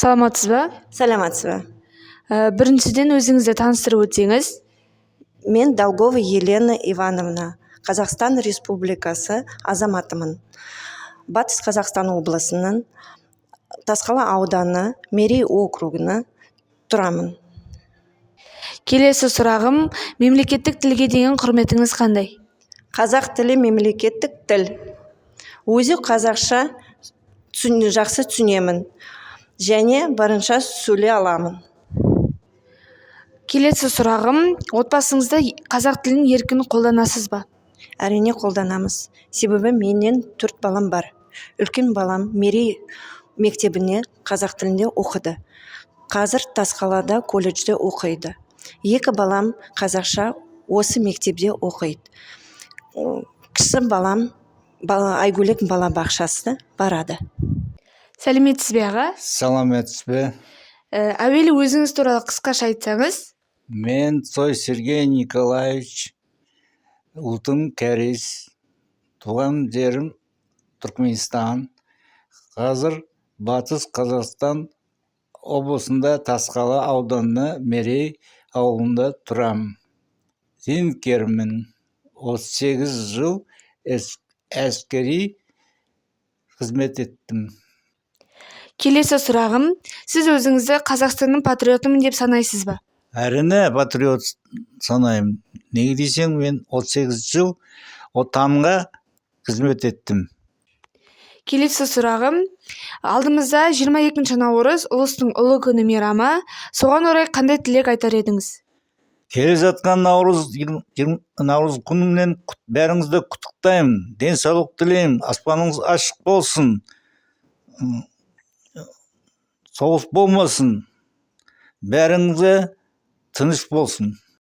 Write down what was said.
Саламатсыз ба? Саламатсыз ба? Біріншіден өзіңізді таныстырып өтсеңіз. Мен Долгова Елена Ивановна, Қазақстан Республикасы азаматымын. Батыс Қазақстан облысының Тасқала ауданы Мерей округына тұрамын. Келесі сұрағым, мемлекеттік тілге деген құрметіңіз қандай? Қазақ тілі мемлекеттік тіл. Өзі қазақша жақсы түсінемін және барынша сөйлей аламын. Келесі сұрағым, отбасыңызда қазақ тілін еркін қолданасыз ба? Әрине қолданамыз. Себебі менен 4 балам бар. Үлкен балам Мерей мектебіне қазақ тілінде оқыды. Қазір Тасқалада колледжде оқиды. 2 балам қазақша осы мектепте оқиды. Кіші балам Айгөлек балабақшасына барады. Сәлеметсіз бе аға? Саламатсыз бе? Әуелі өзіңіз туралы қысқаша айтсаңыз. Мен Цой Сергей Николаевич, ұлтым кәрес, туған жерім Түркменстан. Қазір Батыс Қазақстан облысында Тасқала ауданына Мерей ауылында тұрам. Зейнеткермін. 38 жыл әскери қызмет еттім. Келесі сұрағым, сіз өзіңізді Қазақстанның патриотымын деп санайсыз ба? Әрине патриот санаймын. Неге десең, мен 38 жыл отанға қызмет еттім. Келесі сұрағым, алдымызда 22 наурыз ұлыстың ұлы күні мейрамы, соған орай қандай тілек айтар едіңіз? Келе жатқан наурыз күнінен бәріңізді құттықтаймын. Денсаулық тілеймін. Аспаныңыз ашық болсын. Соғыс болмасын. Бәріңізге тыныш болсын.